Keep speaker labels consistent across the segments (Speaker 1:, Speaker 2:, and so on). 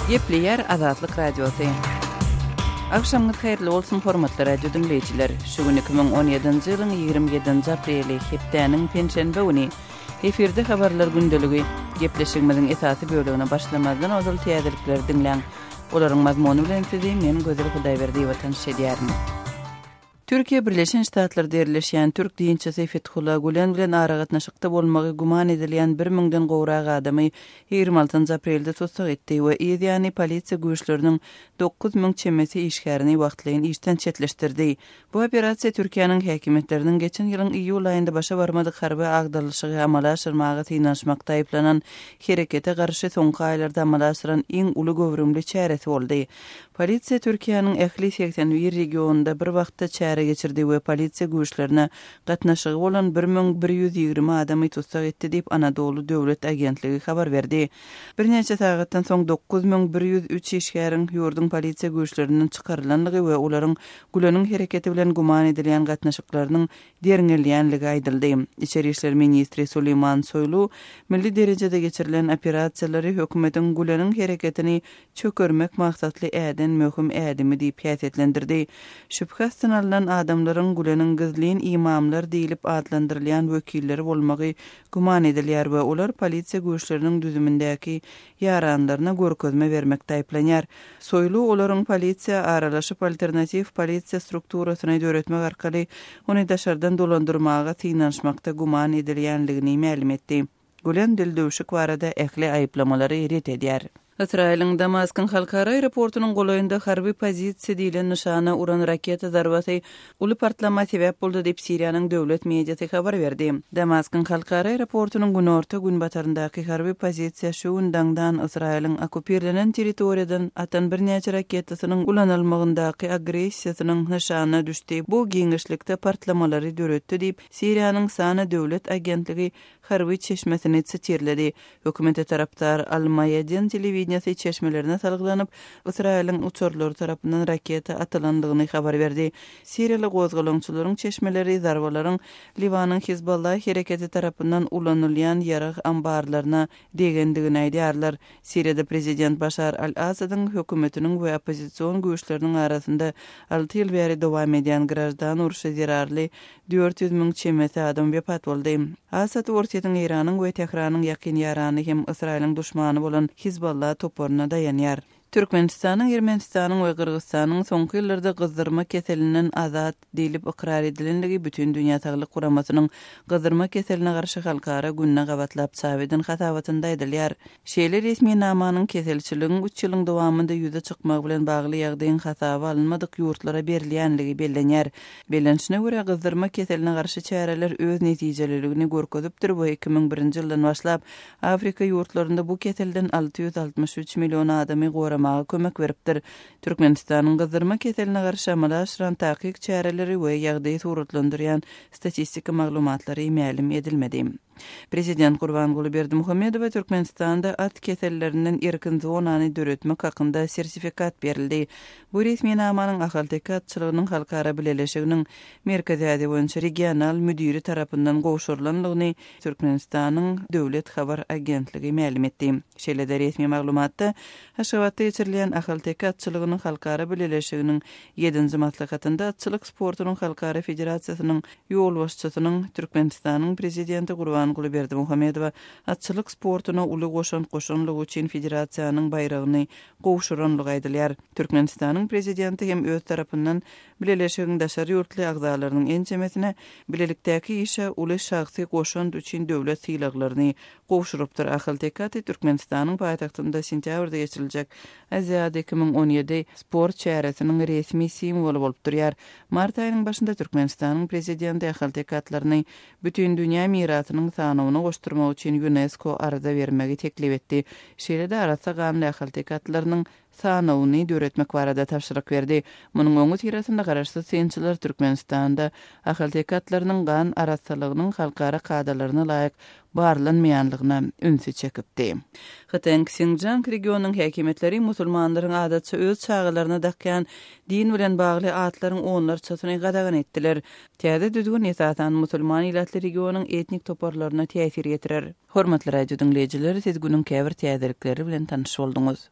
Speaker 1: Gepleyer Azatlyk Radiosu. Akşamgyz haýyrly bolsun hormatly radio dinleýijiler. Şu gün 2017-nji ýylyň 27-nji apreli hepdeniň penşenbe güni efirde habarlar gündeligi gepleşigimiziň esasy bölügine başlamazdan ozal täzelikler dinleň. Olaryň mazmuny bilen sizi men Gözel Hudaýberdiýew tanışy edýärim. Türkiýe Birleşen Ştatlar derleşýän Türk diýinçisi Fethullah Gülen bilen aragatnaşykda bolmagy guman edilýän 1000-den gowrak adamy 26 aprelde tutsak etdi we ýa-ni polisiýa güýçleriniň 9000 çemesi işgärini wagtlaýyn işden çetleşdirdi. Bu operasiýa Türkiýanyň häkimetleriniň geçen ýylyň iýul aýynda başa barmadyk harby agdalyşygy amala aşyrmagy tynanşmakda aýplanan herekete garşy soňky aýlarda amala aşyran iň uly göwrümli çäresi boldy. Polisiýa Türkiýanyň ähli 81 regionunda bir wagtda çäre geçirdi we polisiýa güýçlerine gatnaşygy bolan 1120 adamy tutsak etdi diýip Anadolu Döwlet Agentligi habar berdi. Bir neçe sagatdan soň 9103 işgäriň ýurdun polisiýa güýçlerinden çykarylanlygy we olaryň Güleniň hereketi bilen guman edilýän gatnaşyklarynyň deriňelýänligi aýdyldy. İçeri işler ministri Süleyman Soylu milli derejede geçirilen operasiýalary hökümetiň Güleniň hereketini çökermek maksatly äden möhüm ädimi diýip häsiýetlendirdi. Şüphästen alynan adamlaryň Güleniň gizlin imamlar diýilip adlandyrylýan wekilleri bolmagy guman edilýär we olar polisiýa güýçleriniň düzümindäki ýaranlaryna görkezme bermekde aýplanýar. Soylu olaryň polisiýa aralaşyp alternativ polisiýa strukturasyny döretmek arkaly ony daşardan dolandyrmaga tynanşmakda guman edilýänligini ma'lum etdi. Gülen dil döwşük barada ähli aýplamalary ret edýär. Israil'in Damask'ın halkara aeroportunun golayında harbi pozisiýa diýilen nişana uran raketa zarbasy uly partlama sebäp boldy diýip Siriýanyň döwlet mediasy habar berdi. Damask'ın halkara aeroportunun günorta gün bataryndaky harbi pozisiýa şu gündängdan Israil'in okupirlenen territoriýadan atan bir näçe raketasynyň ulanylmagyndaky agressiýasynyň nişana düşdi. Bu giňişlikde partlamalary döretdi diýip Siriýanyň Sana döwlet agentligi harbi çeşmesini çetirledi. Hökümete taraptar Al-Mayadin telewizionyasy çeşmelerine salgylanyp Israil'in uçurlary tarapyndan raketa atylandygyny habar berdi. Siriýaly gozgalançylaryň çeşmeleri zarbalaryň Libanyň Hizballah hereketi tarapyndan ulanylýan ýarag ambarlaryna degendigini aýdýarlar. Siriýada prezident Başar al-Asadyň hökümetiniň we opozisiýon güýçleriniň arasynda 6 ýyl bäri dowam edýän grajdan uruşy zerarly 400 000 çemesi adam wepat boldy. Asad ortaýyň Iranyň we Tehranyň ýakyn ýarany hem Israil'in düşmany bolan Hizballah toporuna dayanýar. Türkmenistanyň, Ermenistanyň we Kyrgyzstanyň soňky ýyllarda gyzdyrma keselinden azat diýilip ikrar edilenligi bütün dünýä saglyk guramasynyň gyzdyrma keseline garşy halkara günne gabatlap çabedin hatabatynda edilýär. Şeýle resmi namanyň keselçiligiň 3 ýylyň dowamında ýüze çykmak bilen bagly ýagdaýyň hasaba alınmadyk ýurtlara berilýänligi bellenýär. Bellenişine görä gyzdyrma keseline garşy çäreler öz netijelerini görkezipdir. Bu 2001-nji ýyldan başlap Afrika ýurtlarynda bu keselden 663 million adamy kömek beripdir. Türkmenistanyň gyzdyrma keseline garşy amala aşyran takyk çäreleri we ýagdaýy suratlandyrýan statistika maglumatlary ma'lum edilmedi. Prezident Gurbanguly Berdimuhammedow Türkmenistanda at kesellerinden erkin zonany döretmek hakynda sertifikat berildi. Bu resmi namanyň ahaltekatçylygynyň halkara bileleşiginiň merkezi ýa-da boýunça regional müdiri tarapyndan gowşurylanlygyny Türkmenistanyň döwlet habar agentligi ma'lum etdi. Şeýle-de resmi maglumatda Haşgabatda geçirilen ahaltekatçylygynyň halkara bileleşiginiň 7-nji maslahatynda atçylyk sportunyň halkara federasiýasynyň ýol başçysynyň Türkmenistanyň prezidenti Gurbanguly Berdimuhammedow atçylyk sportuna uly goşan goşanlygy üçin federasiýanyň bayragyny gowşuranlygy aýdylýar. Türkmenistanyň prezidenti hem öz tarapyndan bileleşigiň daşary ýurtly agzalarynyň ençemesine bilelikdäki işe uly şahsy goşan üçin döwlet sylaklaryny gowşurypdyr. Ahaltekat Türkmenistanyň paýtagtynda sentýabrda geçiriljek Aziýa 2017 sport çäresiniň resmi simwolu bolup durýar. Mart aýynyň başynda Türkmenistanyň prezidenti ahaltekatlaryny bütün dünýä mirasynyň sanawyna goşdurmak üçin UNESCO arada bermegi teklip etdi. Şeýle-de arasa ganly ahaltekatlarynyň sanawyny döretmek barada tapşyryk berdi. Munyň öňü tirasynda garaşsyz sençiler Türkmenistanda ahaltekatlarynyň gan arasalygynyň halkara kadalaryna laýyk barlanmaýanlygyna ünsü çekipdi. Xitayň Xinjiang regionunyň häkimetleri musulmanlaryň adatça öz çağılaryna dakýan din bilen bagly atlaryň onlarçasyny gadagan etdiler. Täze düzgün esasdan musulman illatly regionunyň etnik toparlaryna täsir ýetirer. Hormatly radio dinleýijiler, siz günüň käbir täzelikleri bilen tanyş bolduňuz.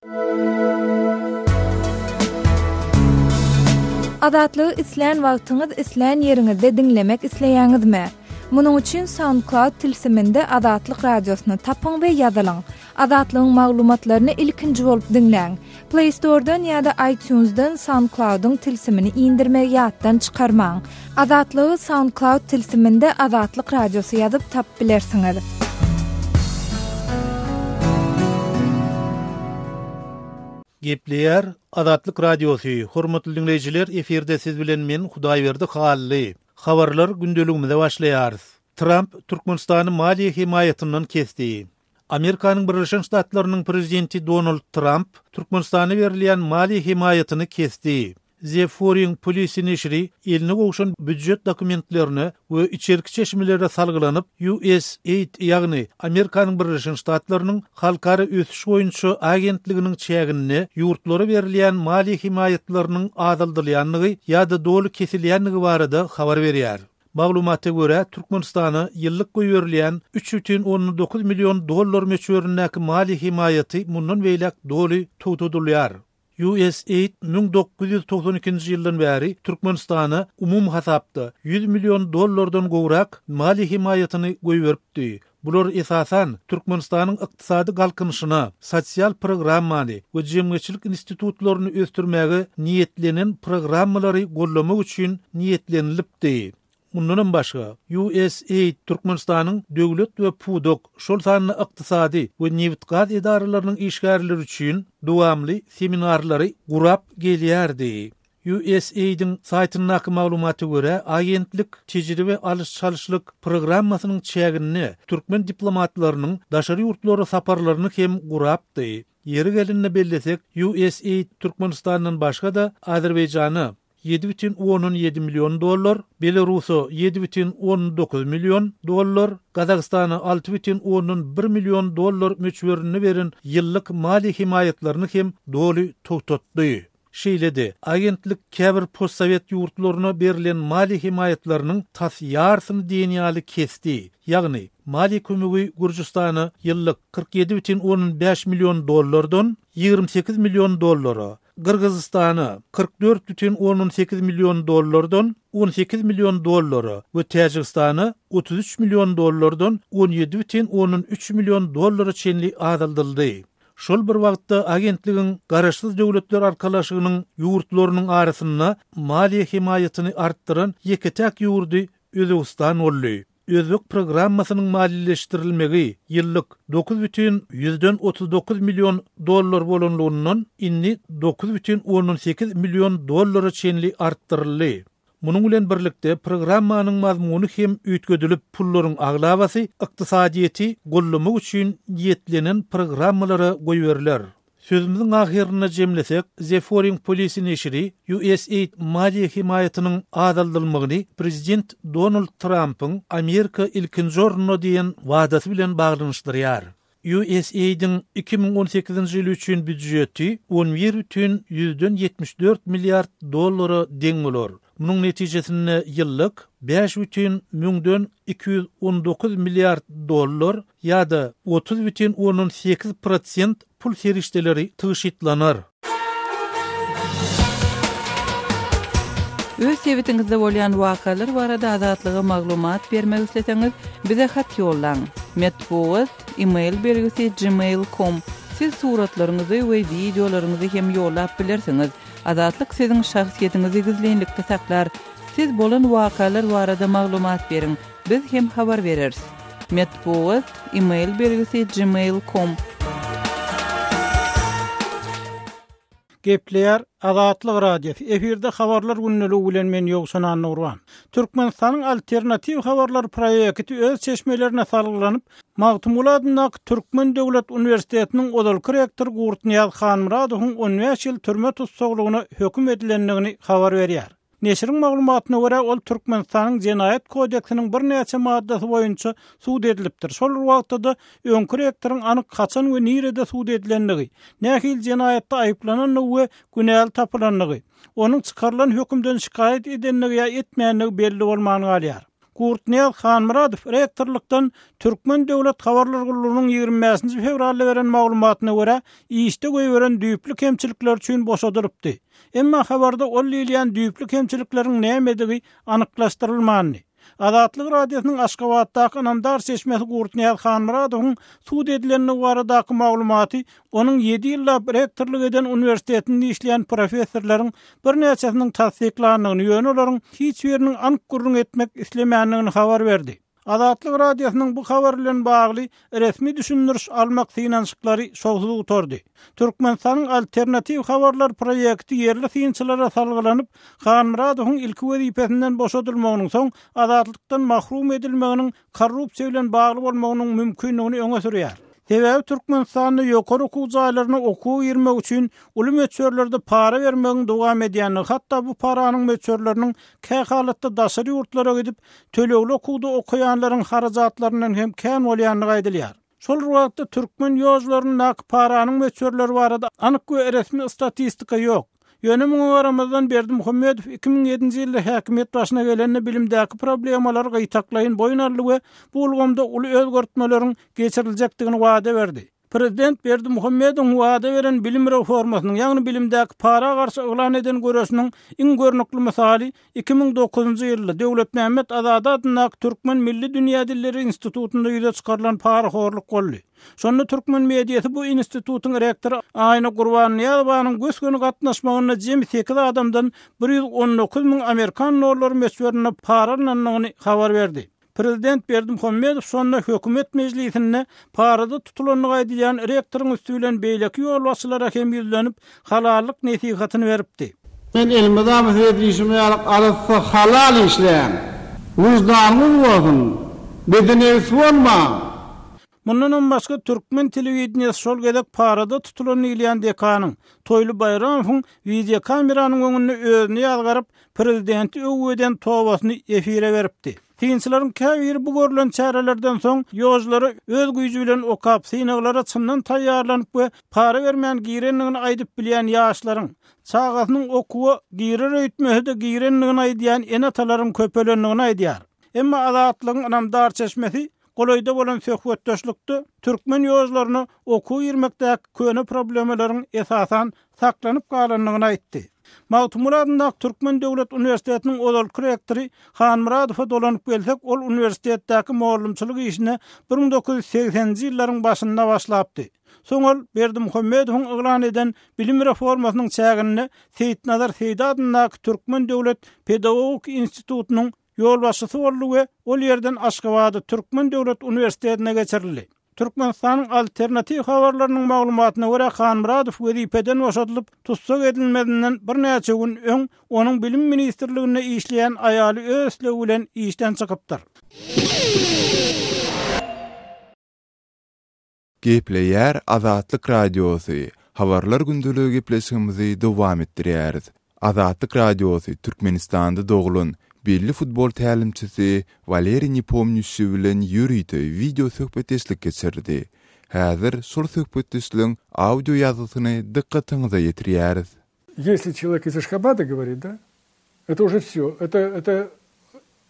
Speaker 2: Adatlygy isleýän wagtyňyz isleýän ýeriňizde dinlemek isleýäňizmi? Munuň üçin SoundCloud tilsiminde Adatlyk radiosyny tapyň we ýazylaň. Adatlygyň maglumatlaryny ilkinji bolup dinleň. Play Store'dan ýa-da iTunes'dan SoundCloud'un tilsimini indirmek ýatdan çykarmaň. Adatlygy SoundCloud tilsiminde Adatlyk radiosy ýazyp tap bilersiňiz.
Speaker 3: Gepleýär Adatlyk radiosy. Hormatly dinleýijiler, eferde siz bilen men Hudaýberdi Hally. Habarlar gündeligimizde başlaýarys. Trump Türkmenistany maliýe himayatyndan kesdi. Amerikanyň Birleşik Ştatlarynyň prezidenti Donald Trump Türkmenistana berilýän maliýe himayatyny kesdi. The Foreign Policy neşri eline gowşan büdjet dokumentlerini we içerki çeşmelere salgylanyp USAID ýagny Amerikanyň Birleşik Ştatlarynyň halkara ösüş boýunça agentliginiň çägini ýurtlary berilýän maliýe himayatlarynyň azaldylýanlygy ýa-da dolu kesilýänligi barada habar berýär. Maglumata göre Türkmenistana ýyllyk goýberýän 3,9 milyon dollar meçhöründäki maliýe himayaty mundan beýlek dolu tutulýar. USAID 1992-nji ýyldan bäri Türkmenistana umum hasapda 100 milyon dollardan gowrak maliýe himayatyny goýberipdi. Bular esasan Türkmenistanyň ykdysady galkynyşyna, sosial programmany we jemgyçilik institutlaryny ösdürmäge niýetlenen programmalary gollamak üçin niýetlenilipdi. Mundan başga USAID Türkmenistanyň döwlet we pudok şol sanly ykdysady we newitgaz edaralarynyň işgärleri üçin dowamly seminarlary gurap gelýärdi. USAID'in saytynyň maglumaty göre agentlik tejribe alyş çalyşlyk programmasynyň çägini türkmen diplomatlarynyň daşary ýurtlary saparlaryny hem gurapdy. Yeri gelinne bellesek USAID Türkmenistanyň başga da Azerbaýjany 7,17 milyon dollar, Belarusy 7,19 milyon dollar, Kazakstana 6,1 milyon dollar meçhörüni beren ýyllyk mali himayatlaryny hem dolu tututdy. Şeýledi, agentlik käbir postsovet ýurtlaryna berilen mali himayatlarynyň tas ýarsyny diýenýäli kesdi. Ýagny mali kömegi Gürjistana ýyllyk 47,15 milyon dollardan 28 milyon dollara, Kırgızstany 44,18 milyon dollardan 18 milyon dollara we Täjikistany 33 milyon dollardan 17,13 milyon dollara çenli azaldyldy. Şol bir wagtda agentligiň garaşsyz döwletler arkalaşygynyň ýurtlarynyň arasyna maliýe himayatyny artdyran ýeketäk ýurdy Özbegistan boldy. Özbek programmasynyň maliýeleşdirilmegi ýyllyk 9,39 milyon dollar bolanlygyndan inni 9,18 milyon dollara çenli artdyryldy. Munuň bilen birlikde programmanyň mazmuny hem üýtgedilip pullaryň aglabasy ykdysadyety gollamak üçin niýetlenen programmalara goýberler. Sözümüzün ahirine jemlesek, The Foreign Policy neşri USAID maliýe himayatynyň azaldylmagyny Prezident Donald Trump'ın Amerika ilkinji ornuna diýen wadasy bilen baglanyşdyrýar. USAID'in 2018-nji ýyl üçin büdjeti 11,74 milyard dollara deň bolar. Munuň netijesinde ýyllyk 5,219 milyard dollar ýa-da 30,18% pul serişdeleri tyşytlanar.
Speaker 1: Öz sebetiňizde bolýan wakalar barada adatlyga maglumat bermek isleseňiz, bize hat ýollaň. Metbuat email bergisi gmail.com. Siz suratlaryňyzy we videolaryňyzy hem ýollap bilersiňiz. Adatlyk siziň şahsiýetiniňizi gizlenlikde saklar. Siz bolan wakalar barada maglumat beriň. Biz hem habar bereriz. Metbuat email bergisi gmail.com.
Speaker 4: Gepleýär Adatlyk radiosi. Eferde habarlar günneligi bilen men Ýogşan Nurwan. Türkmenistanyň alternativ habarlar proýekti öz çeşmelerine salgylanyp, Magtumuladyň Türkmen Döwlet Uniwersitetiniň odalky rektor Gurtniyaz Hanmuradowyň 15 ýyl türme tutsaglygyna höküm edilendigini habar berýär. Neşriň maglumatyna görä ol Türkmenistanyň Jenaýat kodeksiniň bir näçe maddasy boýunça suud edilipdir. Şol wagtda öňkü rektoryň anyk kaçan we nirede suud edilenligi, nähil jenaýatda aýyplanan we günäl tapylanlygy, onuň çykarylan hökümden şikayet edenligi ýa etmeýänligi belli bolmany galýar. Gurtniyaz Hanmuradow rektorlukdan Türkmen Döwlet Habarlar Gurulunyň 20 fevralda beren maglumatyna görä işde göýberen düýpli kemçilikler üçin boşadylypdy. Emma habarda ol diýilen düýpli kemçilikleriň nämedigini anyklaşdyrylmany. Azatlyk radiosynyň Aşgabatdaky Anamdar seçmesi Gurtniyaz Hanmuradowyň suud edilenine baradaky maglumaty onun 7 ýyllap rektorluk eden universitetinde işleyen professorlaryň bir näçesiniň tasdiklanyny ýöne olaryň hiç biriniň anyk gurrun etmek islemäändigini habar berdi. Azatlyk radiosynyň bu habar bilen bagly resmi düşündiriş almak finansyklary şowsuz uturdy. Türkmenistanyň alternativ habarlar proýekti yerli synçylara salgylanyp, Hanmuradowyň ilki wezipesinden boşadylmagynyň soň azatlykdan mahrum edilmeginiň korrupsiýa bilen bagly bolmagynyň mümkinligini öňe sürýär. Sebäbi Türkmenistanyň ýokary okuw jaýlaryna okuw girmek üçin uly meçhörlerde para bermegiň dowam edýäni, hatda bu paranyň meçhörleriniň kä halatda daşary ýurtlara gidip tölegli okuwda okuýanlaryň harajatlarynyň hem kän bolýanyny gaýdylýar. Şol wagtda türkmen ýozlarynyň nak paranyň meçhörleri barada anyk we resmi statistika ýok. Ýönemin aramazdan Berdimuhammedow 2007-nji ýylda häkimet başyna gelende bilimdäki problemalary gytaklaýyn boýnarly we bu ulgamda uly özgörtmeleriň geçiriljekdigini wada berdi. Prezident Berdimuhammedow wada beren bilim reformasynyň, ýagny bilimdäki para garşy ýylan eden görüşiniň iň görnükli misaly 2009-njy ýylda Döwlet Mähmet Azada adına Türkmen Milli Dünýä Dilleri Institutunda ýüze çykarylan paraxorluk boldy. Şonda Türkmen mediýasy bu institutyň rektory Aýna Gurbanyýazowyň göskünü gatnaşmagyna jemi 8 adamdan 119.000 Amerikan dolları meçhörüne para alanyny habar berdi. Prezident Berdimuhammedow şonda hökümet meclisinde parada tutulanyny gaýdylýan rektoryň üstülen beýleki ýolbaşçylara hem ýüzlenip halallyk nesihatyny beripdi.
Speaker 5: Men elmedam edýüşime arasy halal işleýän, wujdanyň bolsun, bedeni bolma.
Speaker 4: Mundan başga Türkmen telewizionyasy şol gedek parada tutulan ýylýan dekanyň Toýly Bayramowyň video kameranyň öňünde özüni ýalgaryp prezidenti öweden towasyny efire beripdi. Synçylaryň käbiri bu görülen çärelerden soň ýozlary öz güýji bilen okap synaglara çyndan taýýarlanyp we para bermän girenligini aýdyp bilýän ýaşlaryň çağasynyň okuwy girer öýtmehide girenligini aýdýan enatalaryň köpelenligini aýdýar. Emma azatlygyň Anamdar çeşmesi goloýda bolan söhbetdeşlikde türkmen ýozlaryny okuw ýermekdäki köne problemalaryň esasan saklanyp galanlygyny aýtdy. Mawtumuladyň Türkmen Döwlet Üniversitetiniň odalky rektory Hanmuradowa dolanyp gelsek, ol üniversitetdäki mowlumçylyk işine 1980-nji ýyllaryň başynda başlapdy. Soň ol Berdimuhammedowyň ýylan eden bilim reformasynyň çägini Seýitnazar Seýda adyna Türkmen Döwlet Pedagogik Institutunyň ýolbaşçysy boldy we ol ýerden Aşgabatda Türkmen Döwlet Üniversitetine geçirildi. Türkmenistanyň alternativ habarlarynyň maglumatyna görä Hanmuradow wezipeden boşadylyp tutsak edilmedinden bir näçe gün öň onuň bilim ministrligine işleýän aýaly ösle bilen işden çykypdyr.
Speaker 6: Gepleýär Azatlyk Radiosy. Habarlar gündüligi gepleşigimizi dowam etdirýäris. Azatlyk Radiosy Türkmenistanda dogulun belli futbol tälimçisi Valeriy Nepomniachtçy bilen ýürüýdi, video söhbetdeşlik geçirdi. Häzir şol söhbetdeşligiň audio ýazysyny dikkatiňize ýetirýäris.
Speaker 7: Если человек из Ашхабада говорит, да, это уже всё. Это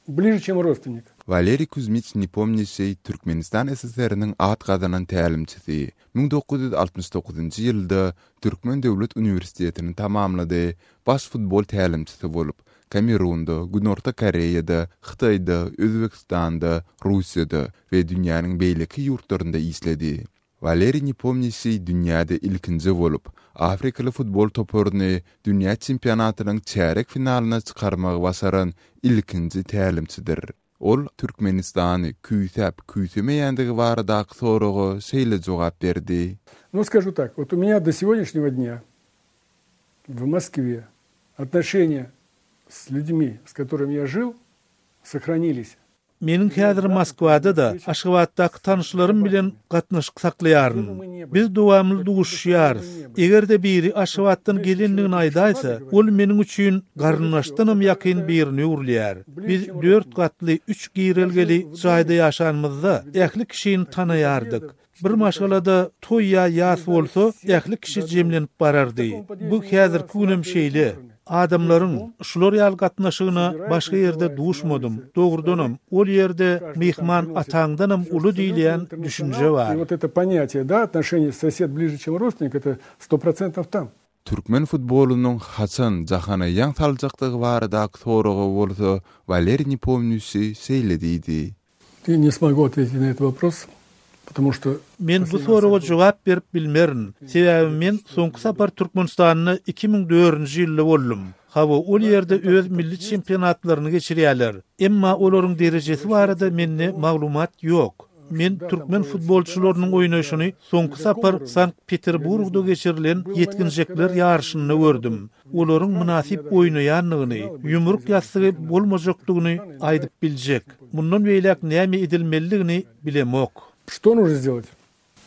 Speaker 7: ближе, чем родственник.
Speaker 6: Valeriy Kuzmich Nepomniachtçy Türkmenistan SSR-iniň at gazanan tälimçisi. 1969-njy ýylda Türkmen Döwlet Üniversitetini tamamlady. Baş futbol tälimçisi bolup Kamerunda, Günorta Koreýada, Hytaýda, Özbekistanda, Russiýada we dünýäniň beýleki ýurtlarynda işledi. Valeriy Nepomniachtçy dünýäde ilkinji bolup, Afrikaly futbol topuryny dünýä çempionatynyň çärek finalyna çykarmagy başaran ilkinji tälimçidir. Ol Türkmenistany küýsemeýändigi baradaky soragy şeýle jogap berdi.
Speaker 7: Ну, скажу так, вот у меня до сегодняшнего дня в Москве отношения с людьми, с которыми я жил, сохранились.
Speaker 3: Meniň häzir Moskwada da Aşgabatdaky tanışlarym bilen gatnaşyk saklaýaryn. Biz dowamly duguşýarys. Egerde biri Aşgabatdan gelenligini aýdaýsa, ol meniň üçin garynlaşdym ýakyn birini urlýar. Biz 4 gatly 3 girelgeli jaýda ýaşanmyzda ähli kişini tanaýardyk. Bir maşgalada toýya ýas bolsa, ähli kişi jemlenip barardy. Bu häzir künem şeýle. adamlaryň şular ýaly gatnaşygyna başga ýerde duşmadym. Dogrudanam, ol ýerde mehman ataňdanam uly diýilýän düşünje bar.
Speaker 7: И вот это понятие, да, отношение сосед ближе, чем родственник, это 100% там.
Speaker 6: Türkmen futbolunyň haçan jahana ýang saljakdygy barada soragy bolsa, Valeriy Nepomniusy seýlediydi.
Speaker 7: Я не смогу ответить на этот вопрос, потому что
Speaker 3: Men bu soraga jogap berip bilmerin. Sebäbi men soňky sapar Türkmenistanyny 2004-nji ýylda boldum. Hawa ol ýerde öz milli çempionatlaryny geçirýärler. Emma olaryň derejesi barada mende maglumat ýok. Men Türkmen futbolçylarynyň oýnaşyny soňky sapar Sankt-Peterburgda geçirilen yetkinjekler ýarşyny gördüm. Olaryň münasip oýnaýanlygyny, ýumruk ýasty bolmajakdygyny aýdyp biljek. Mundan beýlek näme edilmeligini bilemok.
Speaker 7: что нужно сделать?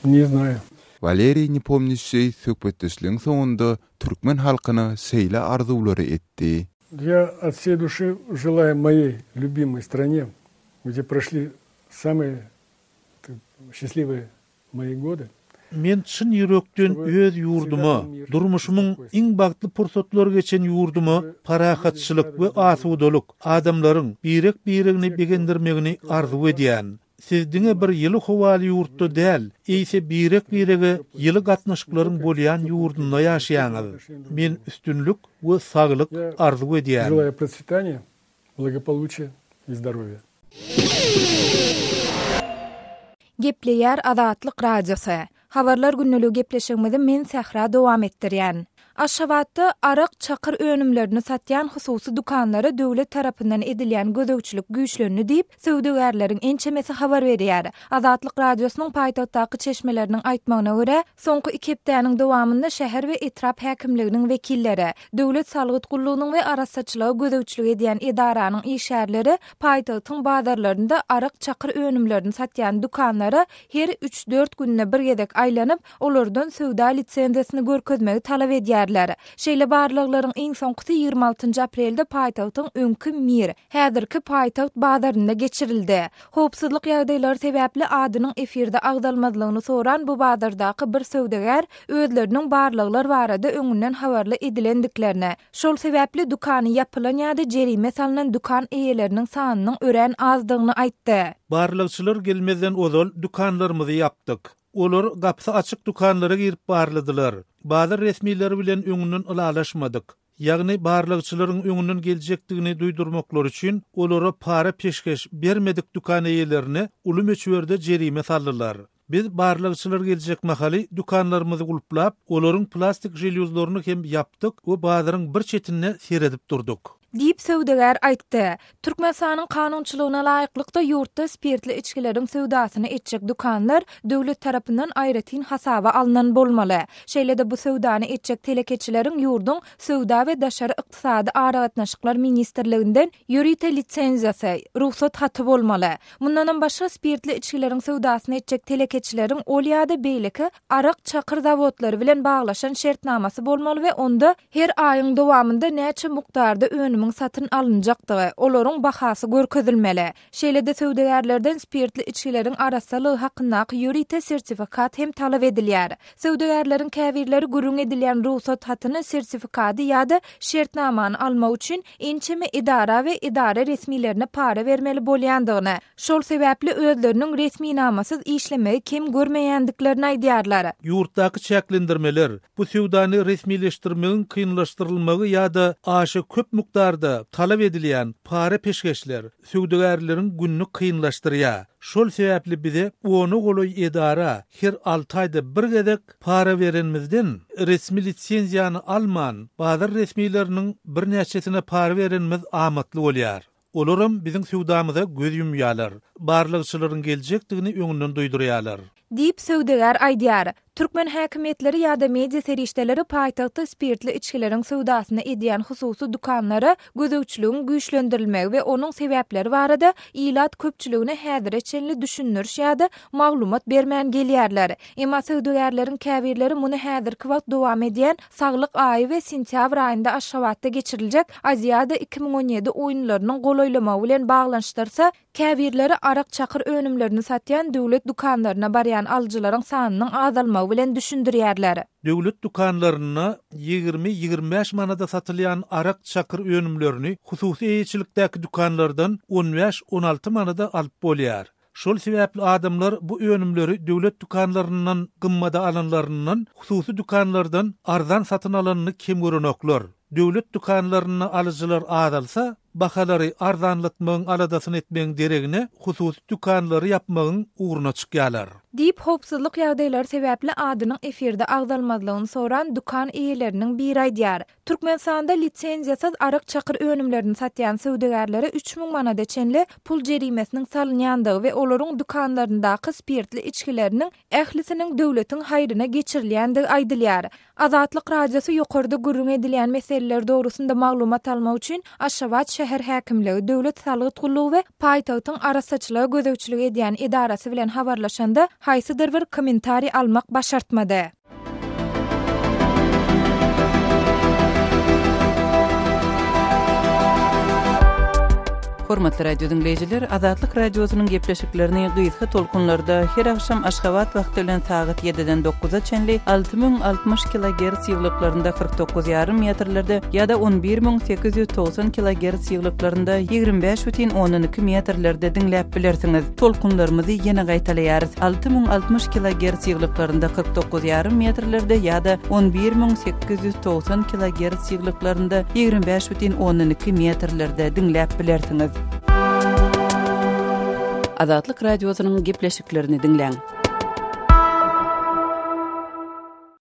Speaker 7: Не знаю.
Speaker 6: Valeriy Nepomniusy söhbetdeşligiň soňunda türkmen halkyna seýle arzulary etdi.
Speaker 7: Я от всей души желаю моей любимой стране, где прошли самые счастливые мои годы.
Speaker 3: Men çyn ýürekden öz ýurduma, durmuşymyň iň bagtly pursatlary geçen ýurduma parahatçylyk we asudalyk adamlaryň birek-biregini begendirmegini arzu edýän. Sizdiňe bir ýyly howaly ýurtda däl, eýse birek-birege ýyly gatnaşyklaryň bolýan ýurdunda ýaşaýaňyz. Men üstünlük we saglyk arzu edýän.
Speaker 7: Желаю процветания, благополучия и здоровья.
Speaker 2: Gepleýär Adatlyk radiosu. Habarlar günnüligi gepleşigimizi men Sähra dowam etdirýän. Aşgabatda arak çakır önümlerini satýan hususy dukanlara döwlet tarapyndan edilýän gözegçilik güýçlerini diýip söwdegärleriň ençemesi habar berýär. Adatlyk radiosynyň paýtagtdaky çeşmeleriniň aýtmagyna görä, soňky 2 hepdäniň dowamynda şäher we etrap häkimliginiň wekilleri, döwlet salgyt gullugynyň we arassaçylyga gözegçilik edýän edaranyň işgärleri paýtagtyň bazarlarynda arak çakır önümlerini satýan dukanlara her 3-4 günde bir gedek aýlanyp, olardan söwda lisenziýasyny görkezmegi talap edýär. Şeýle barlyklaryň iň soňky 26 aprelde paýtagtyň öňkü mir, häzirki paýtagt bazarynda geçirildi. Howpsuzlyk ýagdaýlary sebäpli adynyň efirde agdalmadylygyny soran bu bazardaky bir söwdegär özleriniň barlyklar barada öňünden habarly edilendiklerini, şol sebäpli dukany ýapylan ýa-da jerime salynan dukan eýeleriniň sanynyň ören azdygyny aýtdy.
Speaker 3: Barlykçylar gelmezden ozal dukanlarymyzy ýapdyk. Olar gapsy açyk dukanlara girip barladylar. Bazar resmiýetleri bilen öňünden ulalaşmadyk. Ýagny barlykçylaryň öňünden geljekdigini duýdurmaklar üçin olara para peşkeş bermedik dukan eýelerini uly meçberde jerime saldylar. Biz barlykçylar geljek mahaly dukanlarymyzy gulplap, olaryň plastik jelýuzlaryny hem ýapdyk we bazaryň bir çetine seredip durduk.
Speaker 2: Diýip söwdegär aýtdy. Türkmenistanyň kanunçylygyna laýyklykda ýurtda spirtli içkileriň söwdasyny etjek dukanlar döwlet tarapyndan aýratyn hasaba alynan bolmaly. Şeýle-de bu söwdany etjek telekeçileriň ýurduň söwda we daşary ykdysady aragatnaşyklar ministrliginden ýürite lisenziýasy, ruhsat haty bolmaly. Mundan başga spirtli içkileriň söwdasyny etjek telekeçileriň ol ýa-da beýleki arak çakır zawodlary bilen baglaşan şertnamasy bolmaly we onda her aýyň dowamynda näçe mukdarda satın alınjakdygy, olaryň bahasy görkezilmeli. Şeýle-de söwdegärlerden spirtli içkileriň arassalygy hakyndaky ýürite sertifikat hem talap edilýär. Söwdegärleriň käbirleri gürüň edilýän ruhsat hatyny sertifikady ýa-da şertnamany almak üçin ençeme idara we idara resmiýetlerine para bermeli bolýandygyny, şol sebäpli özleriniň resmi namasyz işlemegi kim görmeýändiklerini aýdýarlar.
Speaker 3: Ýurtdaky çäklendirmeler bu söwdany resmileşdirmegiň kynlaşdyrylmagy ýa-da aşy köp mukdarda talap edilýän para peşkeşler söwdegärleriň günni kynlaşdyrýar. Şol sebäpli bize onu goly edara her 6 aýda bir gedek para berenmizden resmi lisenziýany alman bazar resmiýetleriniň bir näçesine para berenmiz amatly bolýar. Olaram bizim söwdamyza göz yumýarlar. Barlykçylaryň geljekdigini öňünden duýdurýarlar.
Speaker 2: Diýip söwdegär aýdýar. Türkmen häkimetleri ýa-da media serişdeleri paýtagtda spirtli içkileriň söwdasyny edýän hususy dukanlara gözegçiligiň güýçlendirilmegi we onuň sebäpleri barada ilat köpçüligini häzir çenli düşünürş ýa-da maglumat bermän gelýärler. Emma söwdegärleriň käbirleri muny häzirki wagt dowam edýän saglyk aýy we sentýabr aýynda Aşgabatda geçiriljek Aziýada 2017 oýunlarynyň golaýlama bilen baglanşdyrsa, käbirleri arak çakır önümlerini satýan döwlet dukanlaryna barýan alyjylaryň sanynyň azalmagy bolmagy bilen düşündirýärler.
Speaker 3: Döwlet dukanlaryna 20-25 manada satylýan arak çakır önümlerini hususy eýçilikdäki dukanlardan 15-16 manada alyp bolýar. Şol sebäpli adamlar bu önümleri döwlet dukanlaryndan gymmada alanlaryndan hususy dukanlardan arzan satyn alanyny kim görenoklar. Döwlet dukanlaryna alyjylar adalsa, bahalary arzanlatmagyň aladasyny etmegiň deregine hususy dukanlary yapmagyň uğruna çykýarlar.
Speaker 2: Diýip howpsuzlyk ýagdaýlary sebäpli adynyň efirde agdalmadygyny soran dukan eýeleriniň biri aýdýar. Türkmenistanda lisenziýasız arak çakır önümlerini satýan söwdegärlere 3000 manada çenli pul jerimesiniň salynýandygy we olaryň dukanlaryndaky spirtli içkileriniň ählisiniň döwletiň haýryna geçirilýändigi aýdylýar. Azatlyk radiosu ýokarda gürrüň edilýän meseleler dogrusynda maglumat almak üçin Aşgabat şäher häkimligi, döwlet salygy tutulugy we paýtagtyň arasaçylygy gözegçilik edýän idarasy bilen habarlaşanda haýsydyr bir kommentari almak başartmady.
Speaker 1: Hormatly radio dinleyijiler, Azatlyk radiosynyň gepleşiklerini gyzgy tolkunlarda her akşam Aşgabat wagty bilen saat 7-den 9-a çenli 6060 kHz ýyglyklarynda 49,5 metrlerde ýa-da 11890 kHz ýyglyklarynda 25,12 metrlerde dinläp bilersiňiz. Tolkunlarymyzy ýene gaýtalýarys. 6060 kHz ýyglyklarynda 49,5 metrlerde ýa-da 11890 kHz ýyglyklarynda 25,12 metrlerde dinläp bilersiňiz. Azatlyk radiosynyň gepleşiklerini dinleň.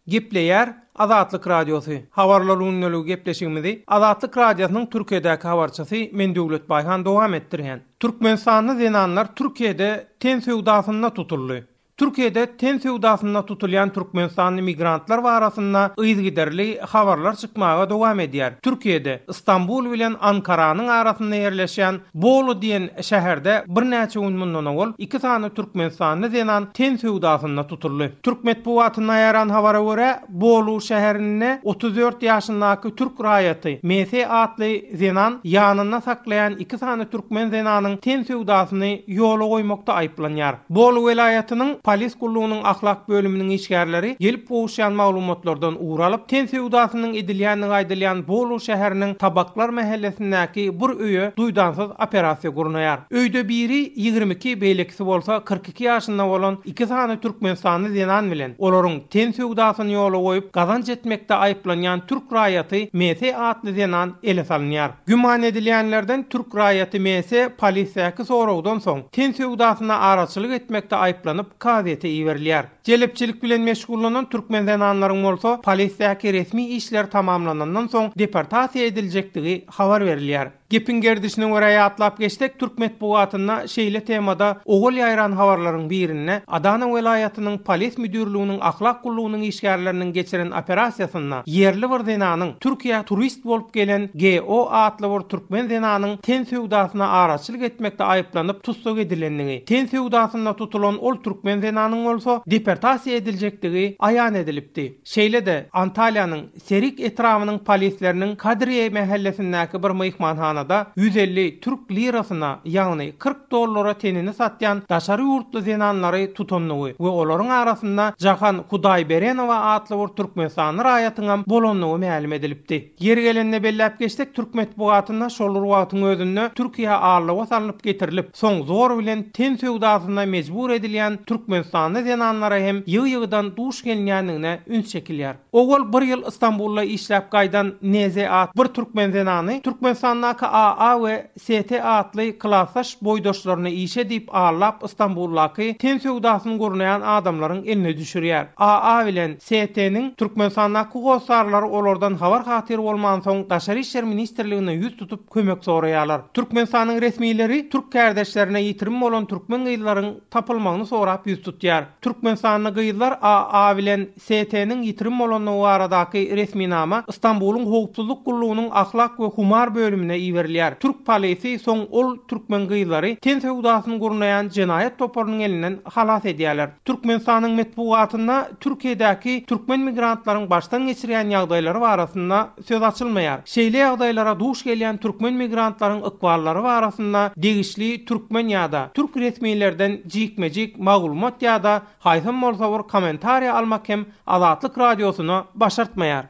Speaker 8: Gepleýär Azatlyk radiosu. Habarlar ünlülüğü gepleşigimizi Azatlyk radiosynyň Türkiýedäki habarçysy men Döwlet Baýhan dowam etdirýän. Türkmenistanly zenanlar Türkiýede ten sewdasyna tutuldy. Türkiýede ten sewdasyna tutulýan Türkmenistanly migrantlar barasynda ýyzgiderli habarlar çykmaga dowam edýär. Türkiýede Istanbul bilen Ankaranyň arasynda ýerleşýän Bolu diýen şäherde bir näçe gün mundan owul 2 sany Türkmenistanly zenan ten sewdasyna tutuldy. Türk medeniýetyne ýaran habara görä Bolu şäherinde 34 ýaşyndaky türk raýaty MS atly zenan ýanyna saklayan 2 sany türkmen zenanyň ten sewdasyny ýola goýmakda aýplanýar. Bolu welaýatynyň Polis gullugynyň ahlak bölüminiň işgärleri gelip boğuşan maglumatlardan uğralyp ten sewdasynyň edilýänini aýdylýan Bolu şäheriniň Tabaklar mahallesindäki bir öýe duýdansız operasiýa gurnaýar. Öýde biri 22 beýlekisi bolsa 42 ýaşynda bolan 2 sany Türkmenistanly zenan bilen olaryň ten sewdasyny ýola goýup gazanç etmekde aýplanýan türk raýaty MS atly zenan ele salynýar. Güman edilýänlerden türk raýaty MS polisiýaky soragdan soň ten sewdasyna araçylyk etmekde aýplanyp kazete iwerilýär. Jelepçilik bilen meşgullanan türkmen zenanlaryň bolsa polisiýaky resmi işler tamamlanandan soň deportasiýa ediljekdigi habar berilýär. Gepin gerdişine görä atlap geçtik Türk medeniýetyna şeýle temada ogul ýaýran habarlaryň birine Adana welaýatynyň polis müdürlüğiniň ahlak gullugynyň işgärleriniň geçiren operasiýasyna yerli bir zenanyň Türkiýe turist bolup gelen GO atly bir türkmen zenanyň ten sewdasyna araçylyk etmekde aýplanyp tutsak edilenligi, ten sewdasyna tutulan ol türkmen zenanyň bolsa deportasiýa ediljekdigi aýan edilipdi. Şeýle de Antalyanyň Serik etrafynyň polisleriniň Kadriye mahallesindäki bir mehmanhana 150 Türk lirasyna ýagny 40 dollara tenini satýan daşary ýurtly zenanlary tutanlygy we olaryň arasynda Jahan Hudaýberenowa atly bir Türkmenistan raýatynyň bolanlygy ma'lum edilipdi. Yer gelende belläp geçdik Türk medeniýetyna şol wagtyň özünde Türkiýe ağırlyga salynyp getirilip, soň zor bilen ten sewdasyna mejbur edilýän Türkmenistanly zenanlara hem ýygy-ýygydan duş gelýändigine üns çekilýär. Ogul bir ýyl Istanbulda işläp gaýdan Nezeat bir türkmen zenany Türkmenistandaky AA we ST atly klasaş boýdaşlaryny işe diýip ağırlap Istanbuldaky ten sewdasyny gurnaýan adamlaryň eline düşürýär. AA bilen ST'niň Türkmenistandaky gowsarlary olardan habar hatyr bolman soň Daşary işler ministrligine ýüz tutup kömek soraýarlar. Türkmenistanyň resmileri türk kardeşlerine ýitirim bolan türkmen gyýlaryň tapylmagyny sorap ýüz tutýar. Türkmenistanyň gyýlar AA bilen ST'niň ýitirim bolanyny aradaky resmi nama Istanbul'un howpsuzlyk gullugynyň ahlak we humar bölümine berilýär. Türk polisi soň ol türkmen gyýlary ten sewdasyny gurnayan jinayet toparynyň elinden halas edýärler. Türkmenistanyň metbuatynda Türkiýedäki türkmen migrantlaryň başdan geçirýän ýagdaýlary barasynda söz açylmaýar. Şeýle ýagdaýlara duş gelýän türkmen migrantlaryň ykballary barasynda degişli türkmen ýa-da türk resmiýetlerden jikmejik maglumat ýa-da haýsam bolsa bir kommentariýa almak hem Azatlyk radiosyna başartmaýar.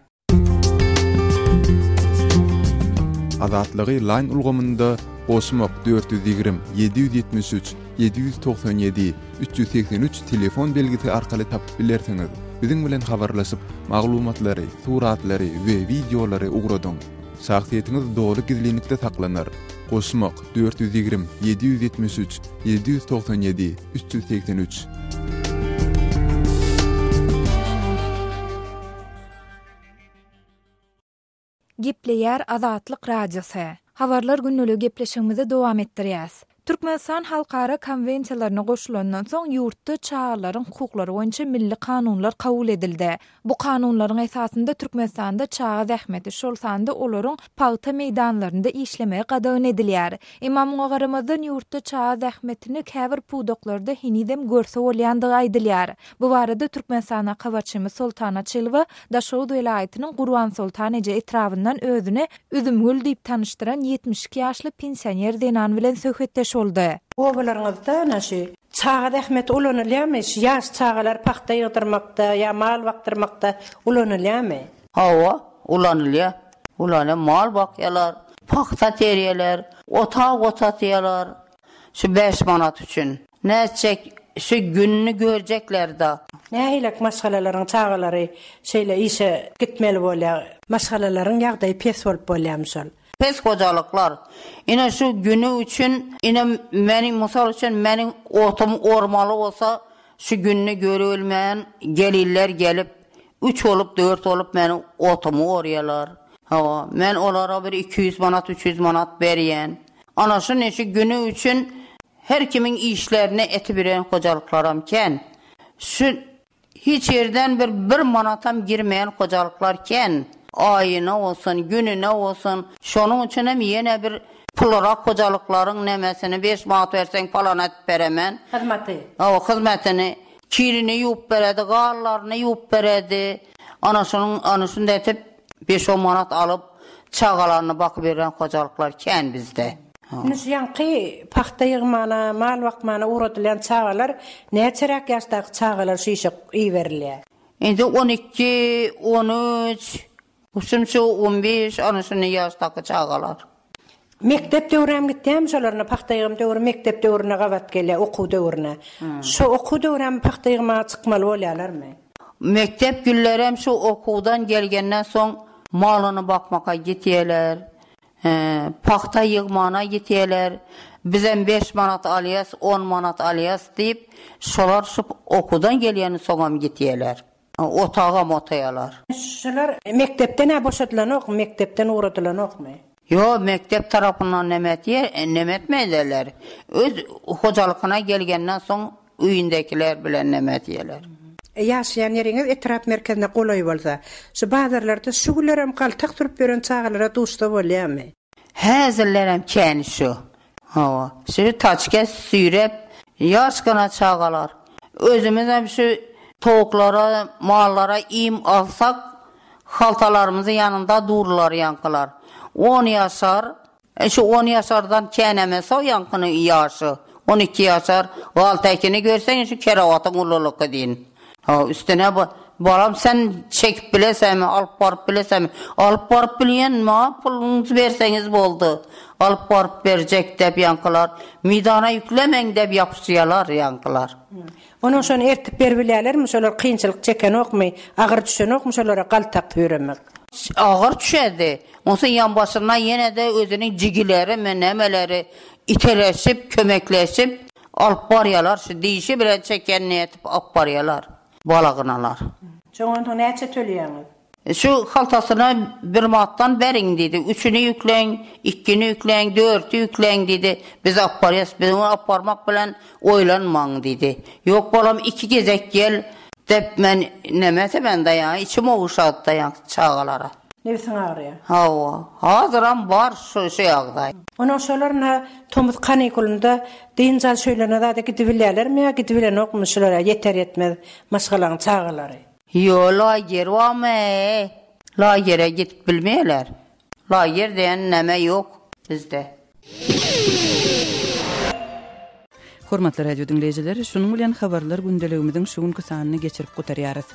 Speaker 6: Azatlygy line ulgamynda Osmok 420 773 797 383 telefon belgisi arkaly tapyp bilersiňiz. Biziň bilen habarlaşyp maglumatlary, suratlary we videolary ugradyň. Şahsiýetiňiz dogry gizlilikde saklanır. Osmok 420 773 797 383.
Speaker 2: Gepleýär Azatlyk radiosu. Habarlar günnüligi gepleşigimizi dowam etdirýäs. Türkmenistan halkara konwensiýalaryna goşulandan soň ýurtda çağalaryň hukuklary boýunça milli kanunlar kabul edildi. Bu kanunlaryň esasynda Türkmenistanda çağa zähmeti şol sanda olaryň paýta meýdanlarynda işlemegi gadagyn edilýär. Imamyň garamazdan ýurtda çağa zähmetini käbir pudoklarda hinidem görse bolýandygy aýdylýar. Bu barada Türkmenistana habarçymyz Sultana Çylwa Daşowut welaýatynyň Gurban Sultan eje etrafyndan özüni Üzümgül diýip tanıştyran 72 ýaşly pensioner Zenan bilen söhbetdeş oldu.
Speaker 9: Oğullarınızda naşı çağa rahmet ulanılyamış, yaş çağalar pakta yıldırmakta, ya mal baktırmakta ulanılyamış.
Speaker 10: Hava ulanılya, ulanı mal bakyalar, pakta teriyeler, ota tiyalar, şu 5 manat üçün. Ne edecek, şu gününü görecekler da.
Speaker 9: Ne hilek maskalaların çağaları şeyle işe gitmeli bolya, maskalaların yağdayı pes olup bolyamışol.
Speaker 10: Pes kocalıklar. Ine şu günü üçün, ine meni misal üçün menin otum ormalı olsa şu gününü görülmeyen geliller gelip 3 olup 4 olup meni otumu oryalar. Ha, men olara bir 200 manat 300 manat berýän. Ana şu neşe günü üçün her kimin işlerini eti biren kocalıklaramken şu hiç yerden bir manatam girmeyen kocalıklarken ayına olsun, gününe olsun. Şonun için hem yine bir pularak kocalıkların nemesini 5 manat versen falan et beremen.
Speaker 9: Hizmeti.
Speaker 10: O hizmetini, kirini yiyip beredi, gallarını yiyip beredi. Anasının da etip 5-10 manat alıp çağalarını bakıp veren kocalıklar ken bizde.
Speaker 9: Nüs yankı pakta yığmana, mal bakmana uğradılan çağalar, ne çerak yaştaki çağalar şişik iyi verilýär?
Speaker 10: Indi 12, 13, Uçumçu 15, anasını yaştaki çağalar.
Speaker 9: Mektep döwrem gitdim, şolaryna pakta yığım döwrüm, mektep döwrüne gavat gelýär, okuw döwrüne. Şu okuw döwrem pakta yığma çykmaly bolýarlarmy?
Speaker 10: Mektep güllerem şu okuwdan gelgenden soň malyny bakmaka gitýärler. Pakta yığmana gitýärler. Bizem 5 manat alýas, 10 manat alýas diýip, şolar şu okuwdan gelýäni soňam gitýärler. Otağa motayalar.
Speaker 9: Şular mektepden ne boşatılan okmu, mektepten uğratılan okmu?
Speaker 10: Yo, mektep tarafından nemetmeydiler. Öz hocalıkına gelgenden son üyündekiler bilen nemetyeler.
Speaker 9: Yaşayan yeriniz etraf merkezine kolay bolsa, şu bazarlarda şugularım kaltak turup veren çağalara dostu bolýarmy?
Speaker 10: Häzirlerem keni şu. Hava. Şu taçke sürep yaşkana çağalar. Özümüz hem şu tavuklara, mallara im alsak, haltalarımızın yanında dururlar yankılar. 10 yaşar, şu 10 yaşardan kenemese o yankının yaşı. 12 yaşar, haltekini görsen şu keravatın ululukı deyin. Üstüne balam sen çekip bilesemi, alıp barıp bilesemi. Alıp barıp bileyen ma pulunuzu verseniz boldu. Alıp barıp verecek dep yankılar. Midana yüklemen dep yapışıyalar yankılar.
Speaker 9: Onun sonra ertip berbilýärlermi, şolar kynçylyk çeken okmy, agyr düşen okmy, şolara galtak öýrenmek.
Speaker 10: Agyr düşedi. Onsa yan başına yine de özünün cigileri, menemeleri iteleşip, kömekleşip alıp baryalar. Şu diýişi bilen çekenini etip alıp baryalar. Balagınalar.
Speaker 9: Çoğundan näçe төлýäňiz?
Speaker 10: Şu haltasına bir manattan berin dedi. 3'ünü yükleň, 2'ni yükleň, 4'ü yükleň dedi. Biz aparyas, biz onu aparmak bilen oylanmaň dedi. Yok balam 2 gezek gel dep men nemete ben dayan, içim oğuşadı dayan çağalara.
Speaker 9: Nefsin ağrıyor.
Speaker 10: Hawa. Hazyram bar şu ýagdaý.
Speaker 9: Ona şolarna tomuz kanikulunda diýinjal şöýlene da gidip bilerlermi ýa gidip bilen okumuşlar yeter yetmez maşgalaň çağılary.
Speaker 10: Yo lager wame. Lagere gidip bilmeýler. Lager diýen näme ýok bizde.
Speaker 1: Hormatly radio dinleyijiler, şunuň bilen habarlar gündeligimiziň şugunky sanyny geçirip gutarýarys.